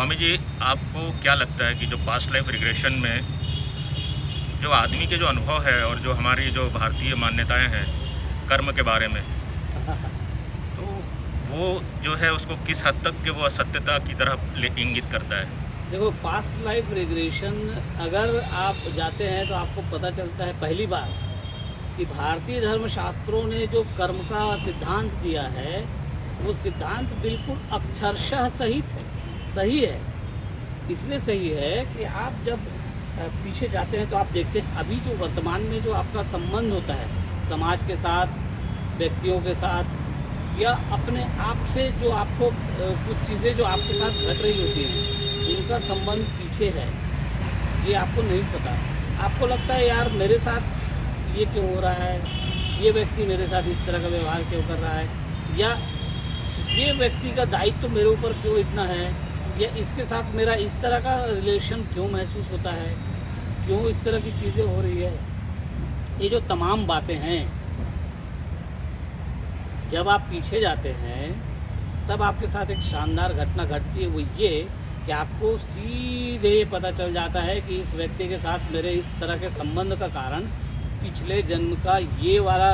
स्वामी जी, आपको क्या लगता है कि जो पास्ट लाइफ रिग्रेशन में जो आदमी के जो अनुभव है और जो हमारी जो भारतीय मान्यताएं हैं कर्म के बारे में, तो वो जो है उसको किस हद तक के वो असत्यता की तरफ इंगित करता है? देखो, पास्ट लाइफ रिग्रेशन अगर आप जाते हैं तो आपको पता चलता है पहली बार कि भारतीय धर्मशास्त्रों ने जो कर्म का सिद्धांत दिया है वो सिद्धांत बिल्कुल अक्षरशः सही है। इसलिए सही है कि आप जब पीछे जाते हैं तो आप देखते हैं अभी जो वर्तमान में जो आपका संबंध होता है समाज के साथ, व्यक्तियों के साथ, या अपने आप से जो आपको कुछ चीज़ें जो आपके साथ घट रही होती हैं उनका संबंध पीछे है, ये आपको नहीं पता। आपको लगता है यार मेरे साथ ये क्यों हो रहा है, ये व्यक्ति मेरे साथ इस तरह का व्यवहार क्यों कर रहा है, या ये व्यक्ति का दायित्व तो मेरे ऊपर क्यों इतना है, या इसके साथ मेरा इस तरह का रिलेशन क्यों महसूस होता है, क्यों इस तरह की चीज़ें हो रही है। ये जो तमाम बातें हैं, जब आप पीछे जाते हैं तब आपके साथ एक शानदार घटना घटती है। वो ये कि आपको सीधे पता चल जाता है कि इस व्यक्ति के साथ मेरे इस तरह के संबंध का कारण पिछले जन्म का ये वाला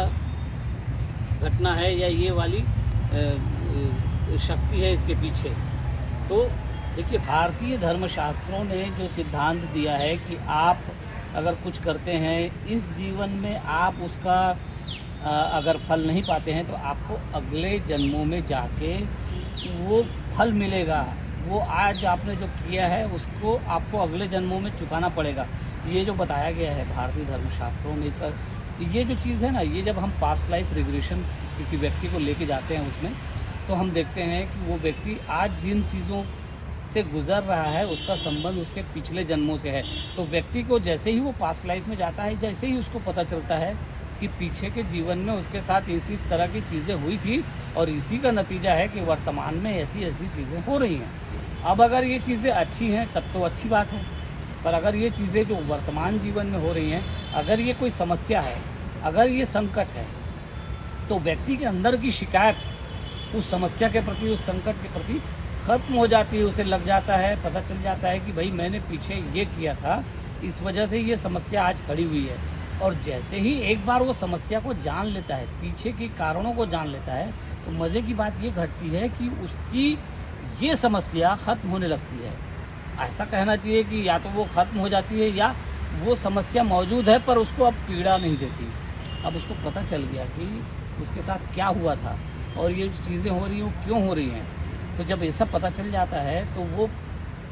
घटना है या ये वाली शक्ति है इसके पीछे। तो देखिए, भारतीय धर्मशास्त्रों ने जो सिद्धांत दिया है कि आप अगर कुछ करते हैं इस जीवन में, आप उसका अगर फल नहीं पाते हैं तो आपको अगले जन्मों में जाके वो फल मिलेगा। वो आज आपने जो किया है उसको आपको अगले जन्मों में चुकाना पड़ेगा। ये जो बताया गया है भारतीय धर्मशास्त्रों में, इसका ये जो चीज़ है ना, ये जब हम पास्ट लाइफ रिग्रेशन किसी व्यक्ति को लेके जाते हैं उसमें, तो हम देखते हैं कि वो व्यक्ति आज जिन चीज़ों से गुज़र रहा है उसका संबंध उसके पिछले जन्मों से है। तो व्यक्ति को जैसे ही वो पास्ट लाइफ में जाता है, जैसे ही उसको पता चलता है कि पीछे के जीवन में उसके साथ इस तरह की चीज़ें हुई थी और इसी का नतीजा है कि वर्तमान में ऐसी चीज़ें हो रही हैं। अब अगर ये चीज़ें अच्छी हैं तब तो अच्छी बात है, पर अगर ये चीज़ें जो वर्तमान जीवन में हो रही हैं, अगर ये कोई समस्या है, अगर ये संकट है, तो व्यक्ति के अंदर की शिकायत उस समस्या के प्रति, उस संकट के प्रति ख़त्म हो जाती है। उसे लग जाता है, पता चल जाता है कि भाई मैंने पीछे ये किया था, इस वजह से ये समस्या आज खड़ी हुई है। और जैसे ही एक बार वो समस्या को जान लेता है, पीछे के कारणों को जान लेता है, तो मज़े की बात ये घटती है कि उसकी ये समस्या ख़त्म होने लगती है। ऐसा कहना चाहिए कि या तो वो ख़त्म हो जाती है या वो समस्या मौजूद है पर उसको अब पीड़ा नहीं देती। अब उसको पता चल गया कि उसके साथ क्या हुआ था और ये चीज़ें हो रही हैं क्यों हो रही हैं। तो जब ये सब पता चल जाता है तो वो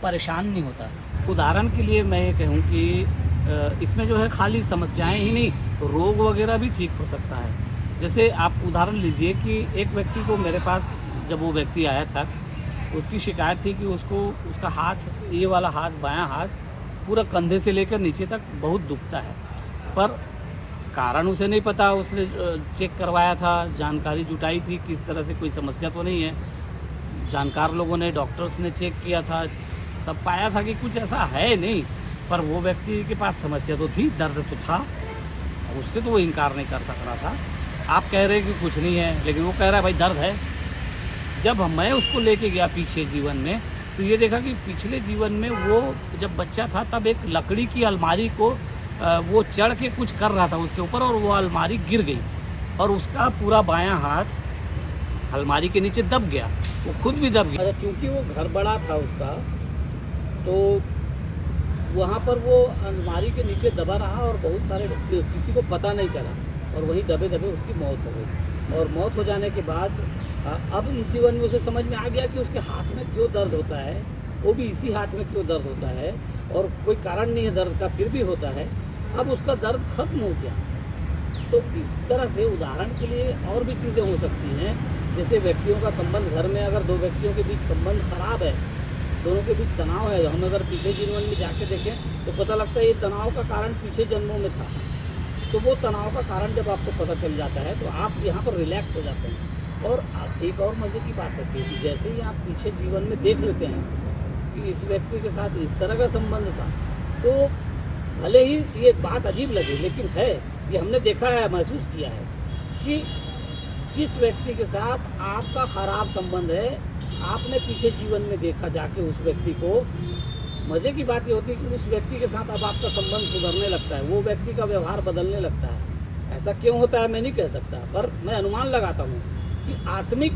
परेशान नहीं होता। उदाहरण के लिए मैं ये कहूँ कि इसमें जो है खाली समस्याएं ही नहीं, रोग वगैरह भी ठीक हो सकता है। जैसे आप उदाहरण लीजिए कि एक व्यक्ति को मेरे पास जब वो व्यक्ति आया था, उसकी शिकायत थी कि उसको उसका हाथ, ये वाला हाथ, बायां हाथ पूरा कंधे से लेकर नीचे तक बहुत दुखता है, पर कारण उसे नहीं पता। उसने चेक करवाया था, जानकारी जुटाई थी, किस तरह से कोई समस्या तो नहीं है। जानकार लोगों ने, डॉक्टर्स ने चेक किया था, सब पाया था कि कुछ ऐसा है नहीं, पर वो व्यक्ति के पास समस्या तो थी, दर्द तो था, उससे तो वो इनकार नहीं कर सक रहा था। आप कह रहे हैं कि कुछ नहीं है, लेकिन वो कह रहा है भाई दर्द है। जब मैं उसको लेके गया पीछे जीवन में, तो ये देखा कि पिछले जीवन में वो जब बच्चा था तब एक लकड़ी की अलमारी को वो चढ़ के कुछ कर रहा था उसके ऊपर, और वो अलमारी गिर गई और उसका पूरा बायां हाथ अलमारी के नीचे दब गया, वो खुद भी दब गया। चूँकि वो घर बड़ा था उसका, तो वहाँ पर वो अलमारी के नीचे दबा रहा और बहुत सारे किसी को पता नहीं चला, और वहीं दबे दबे उसकी मौत हो गई। और मौत हो जाने के बाद अब इस जीवन में उसे समझ में आ गया कि उसके हाथ में क्यों दर्द होता है, वो भी इसी हाथ में क्यों दर्द होता है, और कोई कारण नहीं है दर्द का, फिर भी होता है। अब उसका दर्द खत्म हो गया। तो इस तरह से उदाहरण के लिए और भी चीज़ें हो सकती हैं, जैसे व्यक्तियों का संबंध, घर में अगर दो व्यक्तियों के बीच संबंध खराब है, दोनों के बीच तनाव है, हम अगर पीछे जीवन में जाके देखें तो पता लगता है ये तनाव का कारण पीछे जन्मों में था। तो वो तनाव का कारण जब आपको पता चल जाता है तो आप यहाँ पर रिलैक्स हो जाते हैं। और एक और मज़े की बात होती है कि जैसे ही आप पीछे जीवन में देख लेते हैं कि इस व्यक्ति के साथ इस तरह का संबंध था, तो भले ही ये बात अजीब लगे, लेकिन है, ये हमने देखा है, महसूस किया है कि जिस व्यक्ति के साथ आपका ख़राब संबंध है, आपने पीछे जीवन में देखा जाके उस व्यक्ति को, मज़े की बात ये होती है कि उस व्यक्ति के साथ अब आपका संबंध सुधरने लगता है, वो व्यक्ति का व्यवहार बदलने लगता है। ऐसा क्यों होता है मैं नहीं कह सकता, पर मैं अनुमान लगाता हूँ कि आत्मिक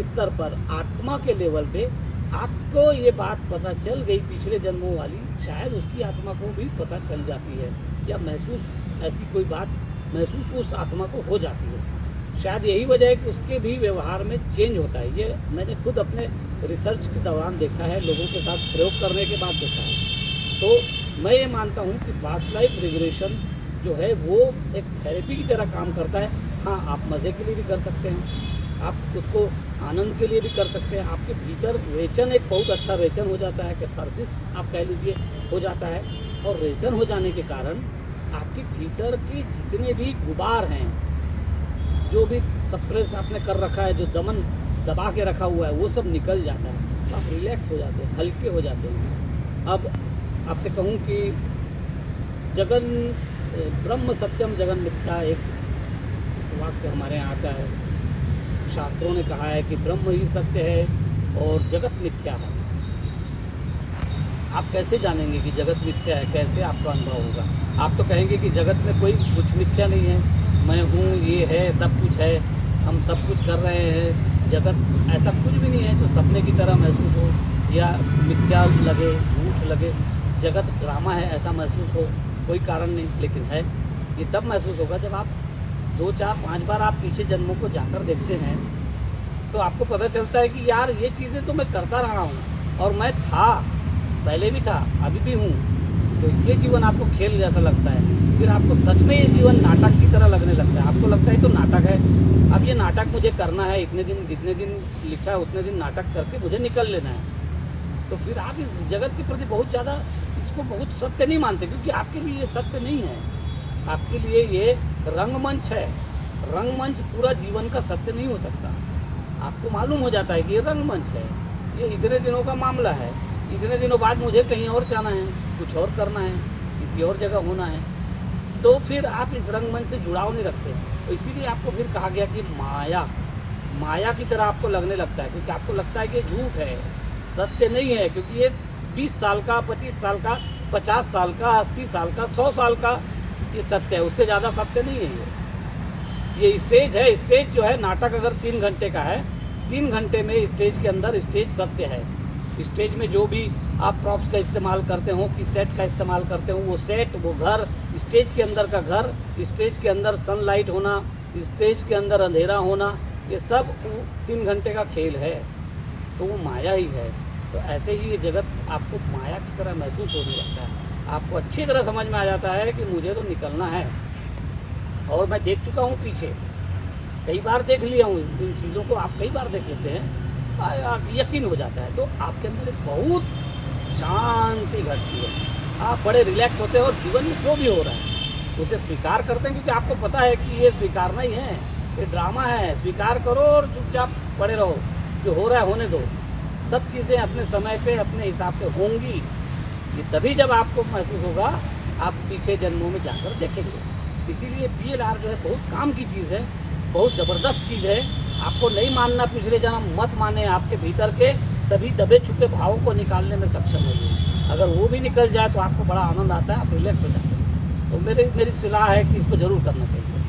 स्तर पर, आत्मा के लेवल पे आपको ये बात पता चल गई पिछले जन्मों वाली, शायद उसकी आत्मा को भी पता चल जाती है, या महसूस ऐसी कोई बात महसूस उस आत्मा को हो जाती है। शायद यही वजह है कि उसके भी व्यवहार में चेंज होता है। ये मैंने खुद अपने रिसर्च के दौरान देखा है, लोगों के साथ प्रयोग करने के बाद देखा है। तो मैं ये मानता हूँ कि पास्ट लाइफ रिग्रेशन जो है वो एक थेरेपी की तरह काम करता है। हाँ, आप मज़े के लिए भी कर सकते हैं, आप उसको आनंद के लिए भी कर सकते हैं। आपके भीतर रेचन, एक बहुत अच्छा रेचन हो जाता है, कैथार्सिस आप कह लीजिए हो जाता है। और रेचन हो जाने के कारण आपके भीतर के जितने भी गुबार हैं, जो भी सप्रेस आपने कर रखा है, जो दमन दबा के रखा हुआ है, वो सब निकल जाता है। तो आप रिलैक्स हो जाते हैं, हल्के हो जाते हैं। अब आपसे कहूँ कि जगन ब्रह्म सत्यम जगन मिथ्या, एक वाक्य हमारे यहाँ आता है। शास्त्रों ने कहा है कि ब्रह्म ही सत्य है और जगत मिथ्या है। आप कैसे जानेंगे कि जगत मिथ्या है, कैसे आपका अनुभव होगा? आप तो कहेंगे कि जगत में कोई कुछ मिथ्या नहीं है, मैं हूँ, ये है, सब कुछ है, हम सब कुछ कर रहे हैं, जगत ऐसा कुछ भी नहीं है जो सपने की तरह महसूस हो या मिथ्या लगे, झूठ लगे, जगत ड्रामा है ऐसा महसूस हो, कोई कारण नहीं। लेकिन है, ये तब महसूस होगा जब आप 2, 4, 5 बार आप पीछे जन्मों को जाकर देखते हैं, तो आपको पता चलता है कि यार ये चीज़ें तो मैं करता रहा हूँ और मैं था, पहले भी था, अभी भी हूँ। तो ये जीवन आपको खेल जैसा लगता है। फिर आपको सच में ये जीवन नाटक की तरह लगने लगता है। आपको लगता है तो नाटक है, अब ये नाटक मुझे करना है, इतने दिन, जितने दिन लिखा है उतने दिन नाटक करके मुझे निकल लेना है। तो फिर आप इस जगत के प्रति बहुत ज़्यादा इसको बहुत सत्य नहीं मानते, क्योंकि आपके लिए ये सत्य नहीं है। आपके लिए ये रंगमंच है। रंगमंच पूरा जीवन का सत्य नहीं हो सकता। आपको मालूम हो जाता है कि ये रंगमंच है, ये इतने दिनों का मामला है, इतने दिनों बाद मुझे कहीं और जाना है, कुछ और करना है, किसी और जगह होना है। तो फिर आप इस रंगमंच से जुड़ाव नहीं रखते। तो इसीलिए आपको फिर कहा गया कि माया की तरह आपको लगने लगता है, क्योंकि आपको लगता है कि ये झूठ है, सत्य नहीं है। क्योंकि ये 20 साल का, 25 साल का, 50 साल का, 80 साल का, 100 साल का ये सत्य है, उससे ज़्यादा सत्य नहीं है। ये स्टेज है। स्टेज जो है, नाटक अगर 3 घंटे का है, 3 घंटे में स्टेज के अंदर स्टेज सत्य है। स्टेज में जो भी आप प्रॉप्स का इस्तेमाल करते हो, किस सेट का इस्तेमाल करते हो, वो सेट, वो घर, स्टेज के अंदर का घर, स्टेज के अंदर सनलाइट होना, स्टेज के अंदर अंधेरा होना, ये सब 3 घंटे का खेल है। तो वो माया ही है। तो ऐसे ही ये जगत आपको माया की तरह महसूस होने लगता है। आपको अच्छी तरह समझ में आ जाता है कि मुझे तो निकलना है। और मैं देख चुका हूँ पीछे, कई बार देख लिया हूँ इन चीज़ों को। आप कई बार देख लेते हैं, यकीन हो जाता है। तो आपके अंदर एक बहुत शांति घटती है, आप बड़े रिलैक्स होते हैं और जीवन में जो भी हो रहा है उसे स्वीकार करते हैं, क्योंकि आपको पता है कि ये स्वीकारना ही है, ये ड्रामा है। स्वीकार करो और चुपचाप पड़े रहो, जो हो रहा है होने दो। सब चीज़ें अपने समय पे अपने हिसाब से होंगी। ये तभी जब आपको महसूस होगा, आप पीछे जन्मों में जाकर देखेंगे। इसीलिए PLR जो है बहुत काम की चीज़ है, बहुत ज़बरदस्त चीज़ है। आपको नहीं मानना पिछले जन्म, मत माने। आपके भीतर के सभी दबे छुपे भावों को निकालने में सक्षम होगी। अगर वो भी निकल जाए तो आपको बड़ा आनंद आता है, आप रिलैक्स हो जाते हैं। तो मेरी सलाह है कि इसको ज़रूर करना चाहिए।